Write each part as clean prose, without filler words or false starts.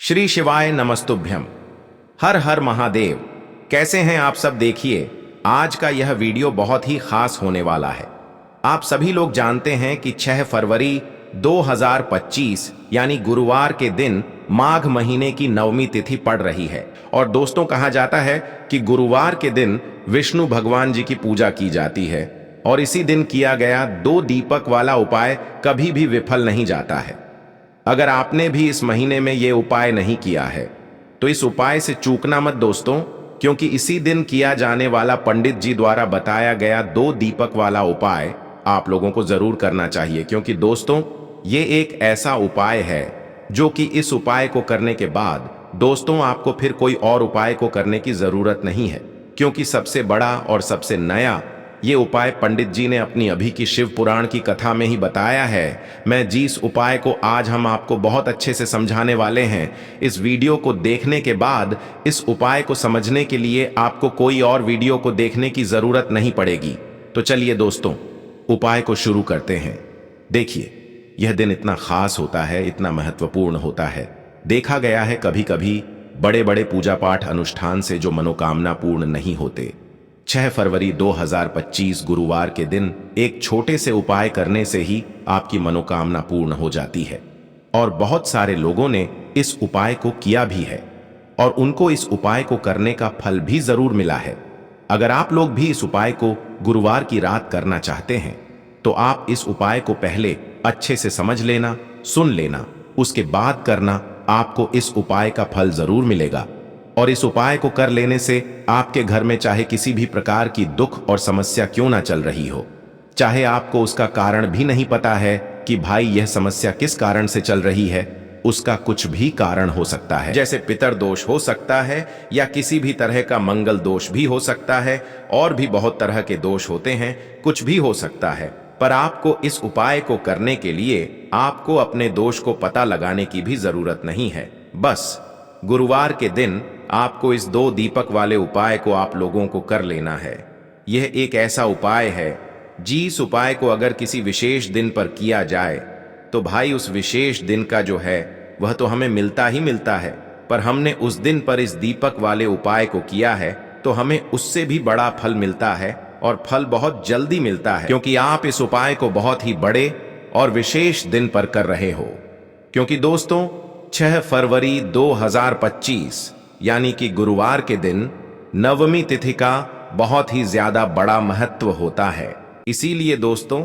श्री शिवाय नमस्तुभ्यम। हर हर महादेव। कैसे हैं आप सब? देखिए, आज का यह वीडियो बहुत ही खास होने वाला है। आप सभी लोग जानते हैं कि 6 फरवरी 2025 यानी गुरुवार के दिन माघ महीने की नवमी तिथि पड़ रही है। और दोस्तों, कहा जाता है कि गुरुवार के दिन विष्णु भगवान जी की पूजा की जाती है और इसी दिन किया गया 2 दीपक वाला उपाय कभी भी विफल नहीं जाता है। अगर आपने भी इस महीने में ये उपाय नहीं किया है तो इस उपाय से चूकना मत दोस्तों, क्योंकि इसी दिन किया जाने वाला पंडित जी द्वारा बताया गया 2 दीपक वाला उपाय आप लोगों को जरूर करना चाहिए। क्योंकि दोस्तों, ये एक ऐसा उपाय है जो कि इस उपाय को करने के बाद दोस्तों आपको फिर कोई और उपाय को करने की जरूरत नहीं है, क्योंकि सबसे बड़ा और सबसे नया ये उपाय पंडित जी ने अपनी अभी की शिव पुराण की कथा में ही बताया है। मैं जिस उपाय को आज हम आपको बहुत अच्छे से समझाने वाले हैं, इस वीडियो को देखने के बाद इस उपाय को समझने के लिए आपको कोई और वीडियो को देखने की जरूरत नहीं पड़ेगी। तो चलिए दोस्तों, उपाय को शुरू करते हैं। देखिए, यह दिन इतना खास होता है, इतना महत्वपूर्ण होता है। देखा गया है कभी कभी बड़े बड़े पूजा पाठ अनुष्ठान से जो मनोकामना पूर्ण नहीं होते। 6 फरवरी 2025 गुरुवार के दिन एक छोटे से उपाय करने से ही आपकी मनोकामना पूर्ण हो जाती है। और बहुत सारे लोगों ने इस उपाय को किया भी है और उनको इस उपाय को करने का फल भी जरूर मिला है। अगर आप लोग भी इस उपाय को गुरुवार की रात करना चाहते हैं तो आप इस उपाय को पहले अच्छे से समझ लेना, सुन लेना, उसके बाद करना। आपको इस उपाय का फल जरूर मिलेगा। और इस उपाय को कर लेने से आपके घर में चाहे किसी भी प्रकार की दुख और समस्या क्यों ना चल रही हो, चाहे आपको उसका कारण भी नहीं पता है कि भाई यह समस्या किस कारण से चल रही है, उसका कुछ भी कारण हो सकता है। जैसे पितर दोष हो सकता है या किसी भी तरह का मंगल दोष भी हो सकता है, और भी बहुत तरह के दोष होते हैं, कुछ भी हो सकता है। पर आपको इस उपाय को करने के लिए आपको अपने दोष को पता लगाने की भी जरूरत नहीं है। बस गुरुवार के दिन आपको इस 2 दीपक वाले उपाय को आप लोगों को कर लेना है। यह एक ऐसा उपाय है जिस उपाय को अगर किसी विशेष दिन पर किया जाए तो भाई उस विशेष दिन का जो है वह तो हमें मिलता ही मिलता है, पर हमने उस दिन पर इस दीपक वाले उपाय को किया है तो हमें उससे भी बड़ा फल मिलता है, और फल बहुत जल्दी मिलता है, क्योंकि आप इस उपाय को बहुत ही बड़े और विशेष दिन पर कर रहे हो। क्योंकि दोस्तों, 6 फरवरी 2025 यानी कि गुरुवार के दिन नवमी तिथि का बहुत ही ज्यादा बड़ा महत्व होता है। इसीलिए दोस्तों,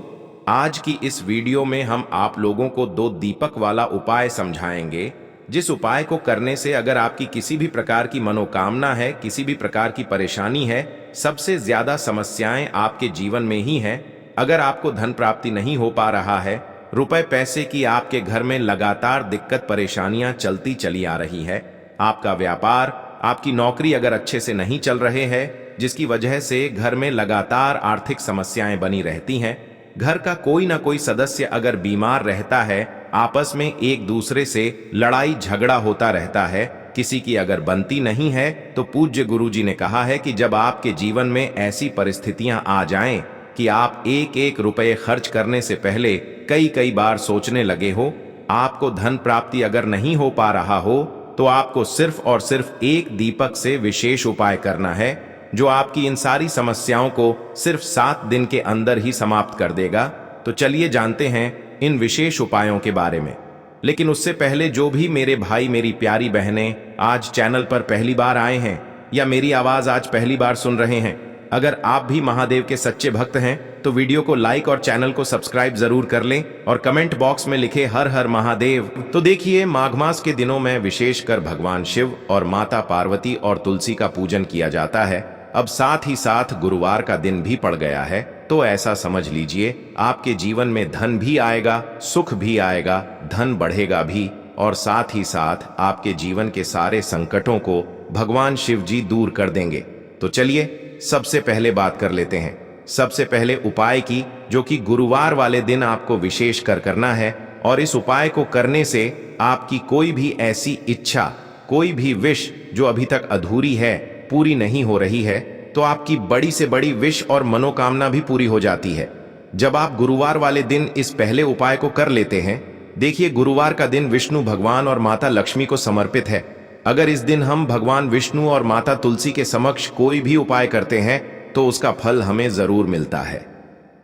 आज की इस वीडियो में हम आप लोगों को 2 दीपक वाला उपाय समझाएंगे, जिस उपाय को करने से अगर आपकी किसी भी प्रकार की मनोकामना है, किसी भी प्रकार की परेशानी है, सबसे ज्यादा समस्याएं आपके जीवन में ही हैं। अगर आपको धन प्राप्ति नहीं हो पा रहा है, रुपए पैसे की आपके घर में लगातार दिक्कत परेशानियां चलती चली आ रही है, आपका व्यापार, आपकी नौकरी अगर अच्छे से नहीं चल रहे हैं, जिसकी वजह से घर में लगातार आर्थिक समस्याएं बनी रहती हैं, घर का कोई ना कोई सदस्य अगर बीमार रहता है, आपस में एक दूसरे से लड़ाई झगड़ा होता रहता है, किसी की अगर बनती नहीं है, तो पूज्य गुरु जी ने कहा है कि जब आपके जीवन में ऐसी परिस्थितियां आ जाएं कि आप एक एक रुपये खर्च करने से पहले कई बार सोचने लगे हो, आपको धन प्राप्ति अगर नहीं हो पा रहा हो, तो आपको सिर्फ और सिर्फ एक दीपक से विशेष उपाय करना है, जो आपकी इन सारी समस्याओं को सिर्फ 7 दिन के अंदर ही समाप्त कर देगा। तो चलिए जानते हैं इन विशेष उपायों के बारे में। लेकिन उससे पहले जो भी मेरे भाई, मेरी प्यारी बहनें आज चैनल पर पहली बार आए हैं या मेरी आवाज आज पहली बार सुन रहे हैं, अगर आप भी महादेव के सच्चे भक्त हैं तो वीडियो को लाइक और चैनल को सब्सक्राइब जरूर कर लें और कमेंट बॉक्स में लिखे हर हर महादेव। तो देखिए, माघ मास के दिनों में विशेषकर भगवान शिव और माता पार्वती और तुलसी का पूजन किया जाता है। अब साथ ही साथ गुरुवार का दिन भी पड़ गया है, तो ऐसा समझ लीजिए आपके जीवन में धन भी आएगा, सुख भी आएगा, धन बढ़ेगा भी, और साथ ही साथ आपके जीवन के सारे संकटों को भगवान शिव जी दूर कर देंगे। तो चलिए सबसे पहले बात कर लेते हैं, सबसे पहले उपाय की, जो कि गुरुवार वाले दिन आपको विशेष कर करना है। और इस उपाय को करने से आपकी कोई भी ऐसी इच्छा, कोई भी विश जो अभी तक अधूरी है, पूरी नहीं हो रही है, तो आपकी बड़ी से बड़ी विश और मनोकामना भी पूरी हो जाती है। जब आप गुरुवार वाले दिन इस पहले उपाय को कर लेते हैं देखिए, गुरुवार का दिन विष्णु भगवान और माता लक्ष्मी को समर्पित है। अगर इस दिन हम भगवान विष्णु और माता तुलसी के समक्ष कोई भी उपाय करते हैं तो उसका फल हमें जरूर मिलता है।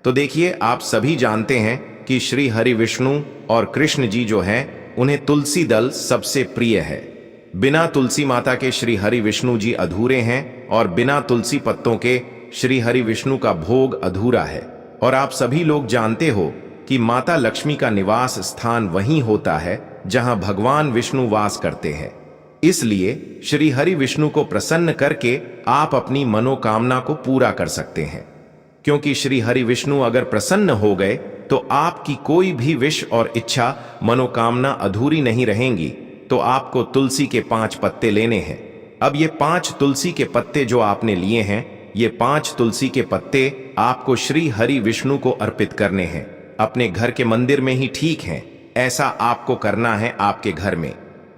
तो देखिए, आप सभी जानते हैं कि श्री हरि विष्णु और कृष्ण जी जो हैं, उन्हें तुलसी दल सबसे प्रिय है। बिना तुलसी माता के श्री हरि विष्णु जी अधूरे हैं और बिना तुलसी पत्तों के श्री हरि विष्णु का भोग अधूरा है। और आप सभी लोग जानते हो कि माता लक्ष्मी का निवास स्थान वहीं होता है जहां भगवान विष्णु वास करते हैं। इसलिए श्री हरि विष्णु को प्रसन्न करके आप अपनी मनोकामना को पूरा कर सकते हैं, क्योंकि श्री हरि विष्णु अगर प्रसन्न हो गए तो आपकी कोई भी विश और इच्छा मनोकामना अधूरी नहीं रहेंगी। तो आपको तुलसी के 5 पत्ते लेने हैं। अब ये 5 तुलसी के पत्ते जो आपने लिए हैं, ये 5 तुलसी के पत्ते आपको श्री हरि विष्णु को अर्पित करने हैं। अपने घर के मंदिर में ही ठीक है, ऐसा आपको करना है। आपके घर में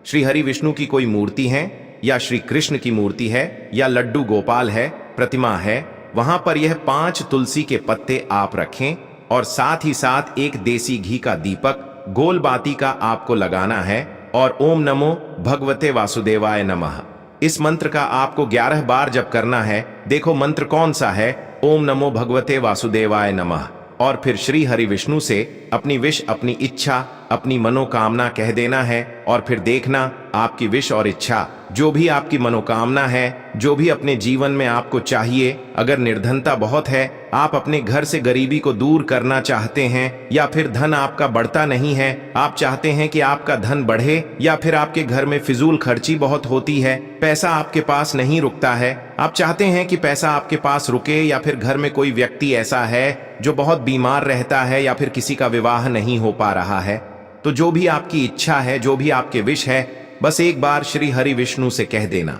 श्री हरि विष्णु की कोई मूर्ति है या श्री कृष्ण की मूर्ति है या लड्डू गोपाल है, प्रतिमा है, वहां पर यह 5 तुलसी के पत्ते आप रखें और साथ ही साथ एक देसी घी का दीपक गोल बाती का आपको लगाना है और ओम नमो भगवते वासुदेवाय नमः इस मंत्र का आपको 11 बार जप करना है। देखो मंत्र कौन सा है, ओम नमो भगवते वासुदेवाय नमः। और फिर श्री हरि विष्णु से अपनी विश, अपनी इच्छा, अपनी मनोकामना कह देना है। और फिर देखना आपकी विश और इच्छा, जो भी आपकी मनोकामना है, जो भी अपने जीवन में आपको चाहिए, अगर निर्धनता बहुत है, आप अपने घर से गरीबी को दूर करना चाहते हैं, या फिर धन आपका बढ़ता नहीं है, आप चाहते हैं कि आपका धन बढ़े, या फिर आपके घर में फिजूल खर्ची बहुत होती है, पैसा आपके पास नहीं रुकता है, आप चाहते हैं कि पैसा आपके पास रुके, या फिर घर में कोई व्यक्ति ऐसा है जो बहुत बीमार रहता है, या फिर किसी का विवाह नहीं हो पा रहा है, तो जो भी आपकी इच्छा है, जो भी आपके विश है, बस एक बार श्री हरि विष्णु से कह देना।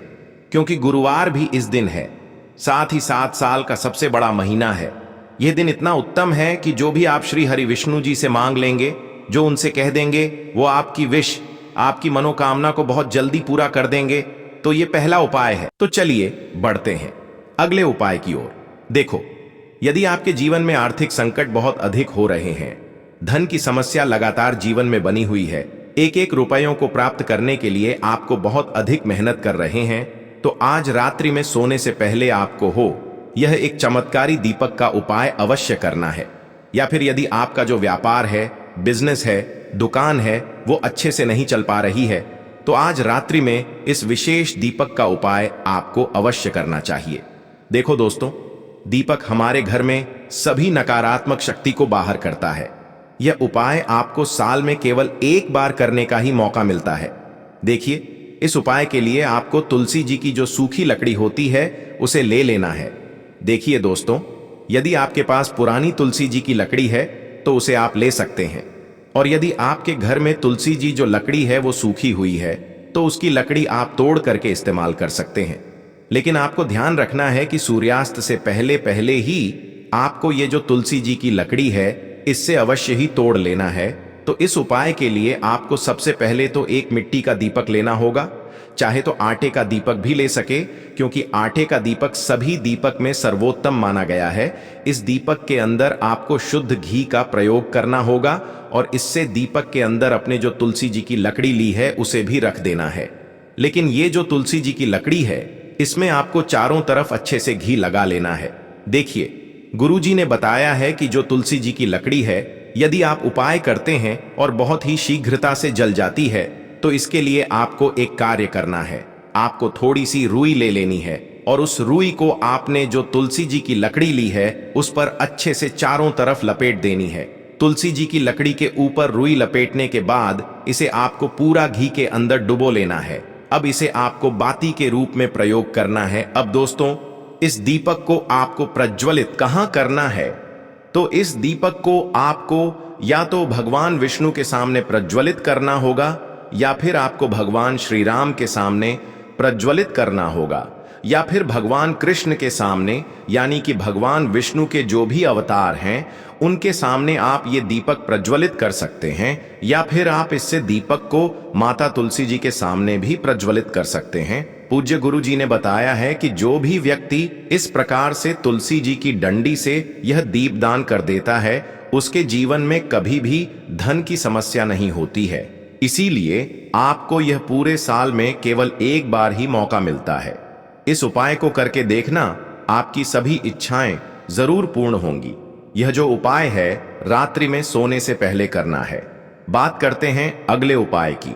क्योंकि गुरुवार भी इस दिन है, साथ ही साथ साल का सबसे बड़ा महीना है। यह दिन इतना उत्तम है कि जो भी आप श्री हरि विष्णु जी से मांग लेंगे, जो उनसे कह देंगे, वो आपकी विश, आपकी मनोकामना को बहुत जल्दी पूरा कर देंगे। तो ये पहला उपाय है। तो चलिए बढ़ते हैं अगले उपाय की ओर। देखो, यदि आपके जीवन में आर्थिक संकट बहुत अधिक हो रहे हैं, धन की समस्या लगातार जीवन में बनी हुई है, एक एक रुपयों को प्राप्त करने के लिए आपको बहुत अधिक मेहनत कर रहे हैं, तो आज रात्रि में सोने से पहले आपको यह एक चमत्कारी दीपक का उपाय अवश्य करना है। या फिर यदि आपका जो व्यापार है, बिजनेस है, दुकान है, वो अच्छे से नहीं चल पा रही है, तो आज रात्रि में इस विशेष दीपक का उपाय आपको अवश्य करना चाहिए। देखो दोस्तों, दीपक हमारे घर में सभी नकारात्मक शक्ति को बाहर करता है। यह उपाय आपको साल में केवल एक बार करने का ही मौका मिलता है। देखिए, इस उपाय के लिए आपको तुलसी जी की जो सूखी लकड़ी होती है, उसे ले लेना है। देखिए दोस्तों, यदि आपके पास पुरानी तुलसी जी की लकड़ी है तो उसे आप ले सकते हैं, और यदि आपके घर में तुलसी जी जो लकड़ी है वो सूखी हुई है, तो उसकी लकड़ी आप तोड़ करके इस्तेमाल कर सकते हैं। लेकिन आपको ध्यान रखना है कि सूर्यास्त से पहले पहले ही आपको ये जो तुलसी जी की लकड़ी है, इससे अवश्य ही तोड़ लेना है। तो इस उपाय के लिए आपको सबसे पहले तो एक मिट्टी का दीपक लेना होगा, चाहे तो आटे का दीपक भी ले सके, क्योंकि आटे का दीपक सभी दीपक में सर्वोत्तम माना गया है। इस दीपक के अंदर आपको शुद्ध घी का प्रयोग करना होगा, और इससे दीपक के अंदर अपने जो तुलसी जी की लकड़ी ली है उसे भी रख देना है। लेकिन ये जो तुलसी जी की लकड़ी है, इसमें आपको चारों तरफ अच्छे से घी लगा लेना है। देखिए, गुरुजी ने बताया है कि जो तुलसी जी की लकड़ी है, यदि आप उपाय करते हैं और बहुत ही शीघ्रता से जल जाती है, तो इसके लिए आपको एक कार्य करना है। आपको थोड़ी सी रुई ले लेनी है, और उस रुई को आपने जो तुलसी जी की लकड़ी ली है उस पर अच्छे से चारों तरफ लपेट देनी है। तुलसी जी की लकड़ी के ऊपर रुई लपेटने के बाद इसे आपको पूरा घी के अंदर डुबो लेना है। अब इसे आपको बाती के रूप में प्रयोग करना है। अब दोस्तों, इस दीपक को आपको प्रज्वलित कहां करना है? तो इस दीपक को आपको या तो भगवान विष्णु के सामने प्रज्वलित करना होगा, या फिर आपको भगवान श्री राम के सामने प्रज्वलित करना होगा, या फिर भगवान कृष्ण के सामने, यानी कि भगवान विष्णु के जो भी अवतार हैं उनके सामने आप ये दीपक प्रज्वलित कर सकते हैं। या फिर आप इससे दीपक को माता तुलसी जी के सामने भी प्रज्वलित कर सकते हैं। पूज्य गुरु जी ने बताया है कि जो भी व्यक्ति इस प्रकार से तुलसी जी की डंडी से यह दीपदान कर देता है, उसके जीवन में कभी भी धन की समस्या नहीं होती है। इसीलिए आपको यह पूरे साल में केवल एक बार ही मौका मिलता है। इस उपाय को करके देखना, आपकी सभी इच्छाएं जरूर पूर्ण होंगी। यह जो उपाय है रात्रि में सोने से पहले करना है। बात करते हैं अगले उपाय की।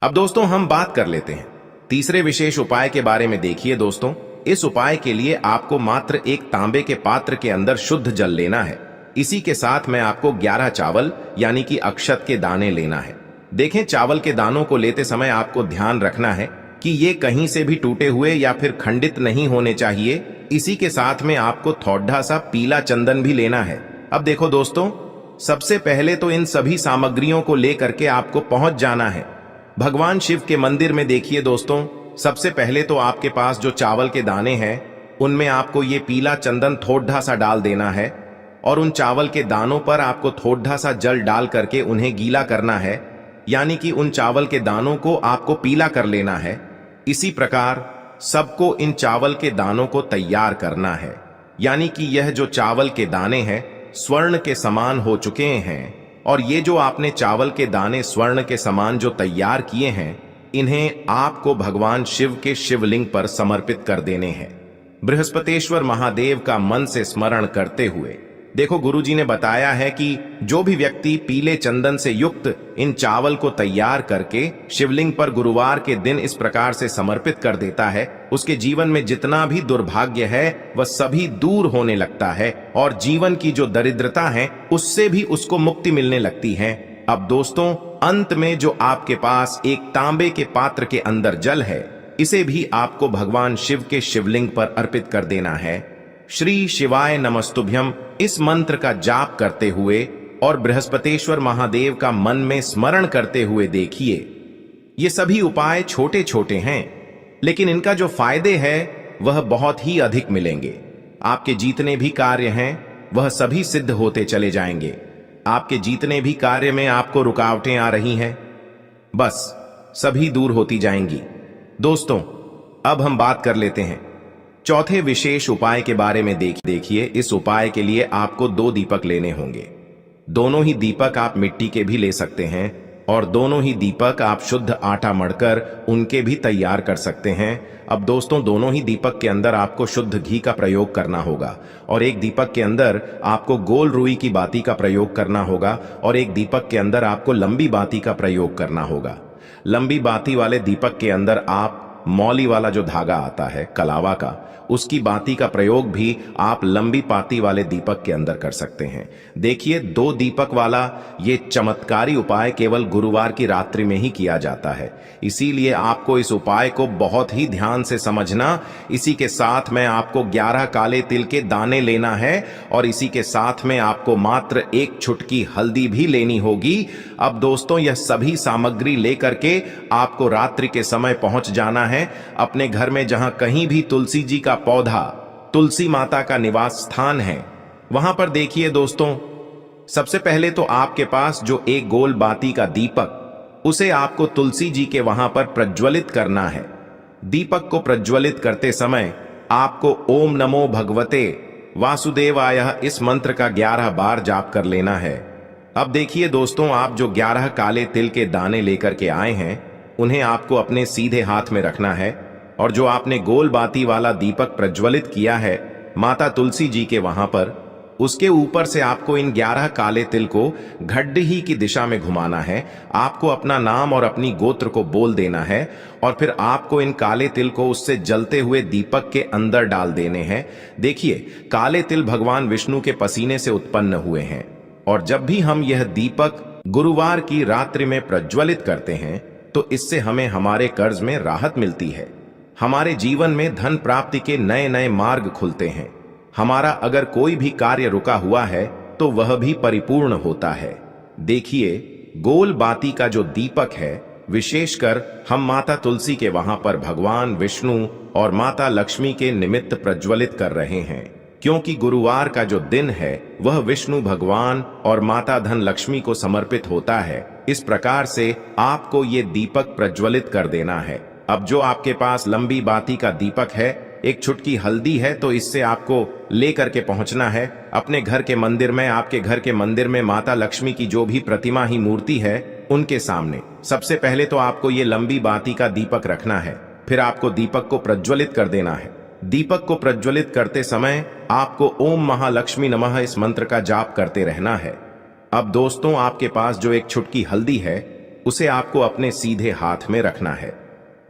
अब दोस्तों हम बात कर लेते हैं तीसरे विशेष उपाय के बारे में। देखिए दोस्तों, इस उपाय के लिए आपको मात्र एक तांबे के पात्र के अंदर शुद्ध जल लेना है। इसी के साथ में आपको 11 चावल यानी कि अक्षत के दाने लेना है। देखें, चावल के दानों को लेते समय आपको ध्यान रखना है कि ये कहीं से भी टूटे हुए या फिर खंडित नहीं होने चाहिए। इसी के साथ में आपको थोड़ा सा पीला चंदन भी लेना है। अब देखो दोस्तों, सबसे पहले तो इन सभी सामग्रियों को लेकर के आपको पहुंच जाना है भगवान शिव के मंदिर में। देखिए दोस्तों, सबसे पहले तो आपके पास जो चावल के दाने हैं उनमें आपको ये पीला चंदन थोड़ा सा डाल देना है और उन चावल के दानों पर आपको थोड़ा सा जल डाल करके उन्हें गीला करना है, यानी कि उन चावल के दानों को आपको पीला कर लेना है। इसी प्रकार सबको इन चावल के दानों को तैयार करना है, यानी कि यह जो चावल के दाने हैं स्वर्ण के समान हो चुके हैं। और ये जो आपने चावल के दाने स्वर्ण के समान जो तैयार किए हैं, इन्हें आपको भगवान शिव के शिवलिंग पर समर्पित कर देने हैं, बृहस्पतेश्वर महादेव का मन से स्मरण करते हुए। देखो, गुरुजी ने बताया है कि जो भी व्यक्ति पीले चंदन से युक्त इन चावल को तैयार करके शिवलिंग पर गुरुवार के दिन इस प्रकार से समर्पित कर देता है, उसके जीवन में जितना भी दुर्भाग्य है वह सभी दूर होने लगता है और जीवन की जो दरिद्रता है उससे भी उसको मुक्ति मिलने लगती है। अब दोस्तों, अंत में जो आपके पास एक तांबे के पात्र के अंदर जल है, इसे भी आपको भगवान शिव के शिवलिंग पर अर्पित कर देना है। श्री शिवाय नमस्तुभ्यम इस मंत्र का जाप करते हुए और बृहस्पतेश्वर महादेव का मन में स्मरण करते हुए देखिए। ये सभी उपाय छोटे छोटे हैं, लेकिन इनका जो फायदे हैं वह बहुत ही अधिक मिलेंगे। आपके जितने भी कार्य हैं वह सभी सिद्ध होते चले जाएंगे। आपके जितने भी कार्य में आपको रुकावटें आ रही हैं, बस सभी दूर होती जाएंगी। दोस्तों, अब हम बात कर लेते हैं चौथे विशेष उपाय के बारे में। देखिए, इस उपाय के लिए आपको 2 दीपक लेने होंगे। दोनों ही दीपक आप मिट्टी के भी ले सकते हैं और दोनों ही दीपक आप शुद्ध आटा मढ़कर उनके भी तैयार कर सकते हैं। अब दोस्तों, दोनों ही दीपक के अंदर आपको शुद्ध घी का प्रयोग करना होगा और एक दीपक के अंदर आपको गोल रुई की बाती का प्रयोग करना होगा और एक दीपक के अंदर आपको लंबी बाती का प्रयोग करना होगा। लंबी बाती वाले दीपक के अंदर आप मौली वाला जो धागा आता है कलावा का, उसकी बाती का प्रयोग भी आप लंबी पाती वाले दीपक के अंदर कर सकते हैं। देखिए, 2 दीपक वाला ये चमत्कारी उपाय केवल गुरुवार की रात्रि में ही किया जाता है, इसीलिए आपको इस उपाय को बहुत ही ध्यान से समझना। इसी के साथ में आपको 11 काले तिल के दाने लेना है और इसी के साथ में आपको मात्र 1 चुटकी हल्दी भी लेनी होगी। अब दोस्तों, यह सभी सामग्री लेकर के आपको रात्रि के समय पहुंच जाना है अपने घर में, जहां कहीं भी तुलसी जी का पौधा, तुलसी माता का निवास स्थान है, वहां पर देखिए दोस्तों, सबसे पहले तो आपके पास जो एक गोल बाती का दीपक, उसे आपको तुलसी जी के वहां पर प्रज्वलित करना है। दीपक को प्रज्वलित करते समय आपको ओम नमो भगवते वासुदेवाय इस मंत्र का 11 बार जाप कर लेना है। अब देखिए दोस्तों, आप जो 11 काले तिल के दाने लेकर के आए हैं उन्हें आपको अपने सीधे हाथ में रखना है और जो आपने गोल बाती वाला दीपक प्रज्वलित किया है माता तुलसी जी के वहां पर, उसके ऊपर से आपको इन 11 काले तिल को घड्डी की दिशा में घुमाना है। आपको अपना नाम और अपनी गोत्र को बोल देना है और फिर आपको इन काले तिल को उससे जलते हुए दीपक के अंदर डाल देने हैं। देखिए, काले तिल भगवान विष्णु के पसीने से उत्पन्न हुए हैं और जब भी हम यह दीपक गुरुवार की रात्रि में प्रज्वलित करते हैं तो इससे हमें हमारे कर्ज में राहत मिलती है, हमारे जीवन में धन प्राप्ति के नए नए मार्ग खुलते हैं, हमारा अगर कोई भी कार्य रुका हुआ है तो वह भी परिपूर्ण होता है। देखिए, गोल बाती का जो दीपक है विशेषकर हम माता तुलसी के वहां पर भगवान विष्णु और माता लक्ष्मी के निमित्त प्रज्वलित कर रहे हैं, क्योंकि गुरुवार का जो दिन है वह विष्णु भगवान और माता धन लक्ष्मी को समर्पित होता है। इस प्रकार से आपको ये दीपक प्रज्वलित कर देना है। अब जो आपके पास लंबी बाती का दीपक है, एक छुटकी हल्दी है, तो इससे आपको लेकर के पहुंचना है अपने घर के मंदिर में। आपके घर के मंदिर में माता लक्ष्मी की जो भी प्रतिमा ही मूर्ति है उनके सामने सबसे पहले तो आपको ये लंबी बाती का दीपक रखना है। फिर आपको दीपक को प्रज्वलित कर देना है। दीपक को प्रज्वलित करते समय आपको ओम महालक्ष्मी नमः इस मंत्र का जाप करते रहना है। अब दोस्तों, आपके पास जो एक छुटकी हल्दी है उसे आपको अपने सीधे हाथ में रखना है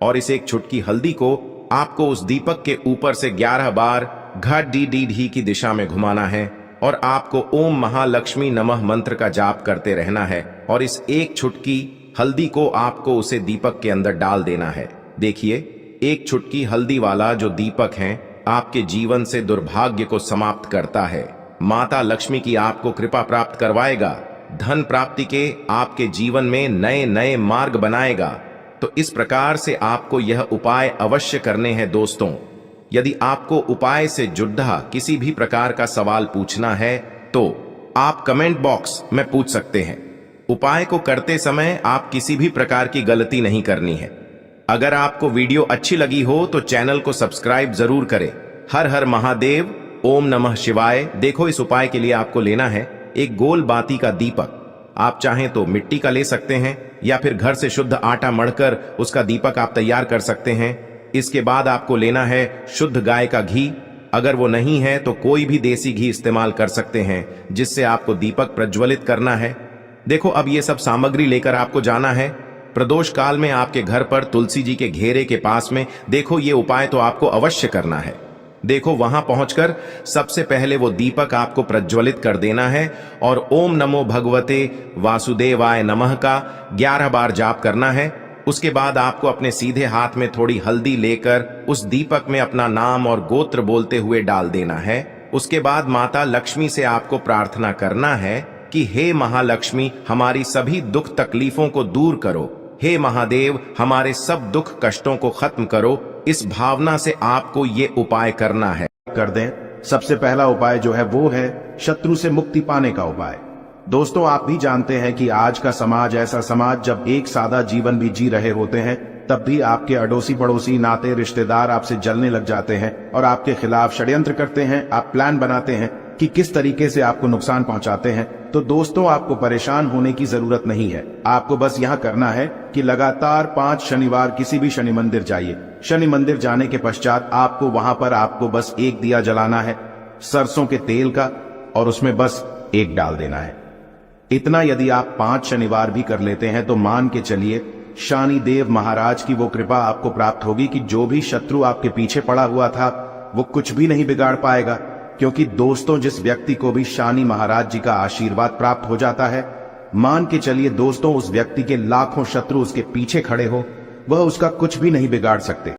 और इस एक छुटकी हल्दी को आपको उस दीपक के ऊपर से 11 बार घट डी डी ढी की दिशा में घुमाना है और आपको ओम महालक्ष्मी नमः मंत्र का जाप करते रहना है और इस एक छुटकी हल्दी को आपको उसे दीपक के अंदर डाल देना है। देखिए, एक छुटकी हल्दी वाला जो दीपक है आपके जीवन से दुर्भाग्य को समाप्त करता है। माता लक्ष्मी की आपको कृपा प्राप्त करवाएगा, धन प्राप्ति के आपके जीवन में नए नए मार्ग बनाएगा। तो इस प्रकार से आपको यह उपाय अवश्य करने हैं दोस्तों। यदि आपको उपाय से जुड़ा किसी भी प्रकार का सवाल पूछना है तो आप कमेंट बॉक्स में पूछ सकते हैं। उपाय को करते समय आप किसी भी प्रकार की गलती नहीं करनी है। अगर आपको वीडियो अच्छी लगी हो तो चैनल को सब्सक्राइब जरूर करें। हर हर महादेव, ओम नमः शिवाय। देखो, इस उपाय के लिए आपको लेना है एक गोल बाती का दीपक। आप चाहें तो मिट्टी का ले सकते हैं या फिर घर से शुद्ध आटा मढ़कर उसका दीपक आप तैयार कर सकते हैं। इसके बाद आपको लेना है शुद्ध गाय का घी। अगर वो नहीं है तो कोई भी देसी घी इस्तेमाल कर सकते हैं जिससे आपको दीपक प्रज्वलित करना है। देखो, अब ये सब सामग्री लेकर आपको जाना है प्रदोष काल में आपके घर पर तुलसी जी के घेरे के पास में। देखो, ये उपाय तो आपको अवश्य करना है। देखो, वहां पहुंचकर सबसे पहले वो दीपक आपको प्रज्वलित कर देना है और ओम नमो भगवते वासुदेवाय नमः का 11 बार जाप करना है। उसके बाद आपको अपने सीधे हाथ में थोड़ी हल्दी लेकर उस दीपक में अपना नाम और गोत्र बोलते हुए डाल देना है। उसके बाद माता लक्ष्मी से आपको प्रार्थना करना है कि हे महालक्ष्मी, हमारी सभी दुख तकलीफों को दूर करो। हे महादेव, हमारे सब दुख कष्टों को खत्म करो। इस भावना से आपको ये उपाय करना है। कर दें। सबसे पहला उपाय जो है वो है शत्रु से मुक्ति पाने का उपाय। दोस्तों, आप भी जानते हैं कि आज का समाज ऐसा समाज जब एक सादा जीवन भी जी रहे होते हैं तब भी आपके अड़ोसी पड़ोसी नाते रिश्तेदार आपसे जलने लग जाते हैं और आपके खिलाफ षड्यंत्र करते हैं। आप प्लान बनाते हैं कि किस तरीके से आपको नुकसान पहुंचाते हैं। तो दोस्तों, आपको परेशान होने की जरूरत नहीं है। आपको बस यहां करना है कि लगातार 5 शनिवार किसी भी शनि मंदिर जाइए। शनि मंदिर जाने के पश्चात आपको वहां पर आपको बस एक दिया जलाना है सरसों के तेल का और उसमें बस एक डाल देना है। इतना यदि आप 5 शनिवार भी कर लेते हैं तो मान के चलिए शनि देव महाराज की वो कृपा आपको प्राप्त होगी कि जो भी शत्रु आपके पीछे पड़ा हुआ था वो कुछ भी नहीं बिगाड़ पाएगा। क्योंकि दोस्तों, जिस व्यक्ति को भी शनि महाराज जी का आशीर्वाद प्राप्त हो जाता है, मान के चलिए दोस्तों, उस व्यक्ति के लाखों शत्रु उसके पीछे खड़े हो, वह उसका कुछ भी नहीं बिगाड़ सकते।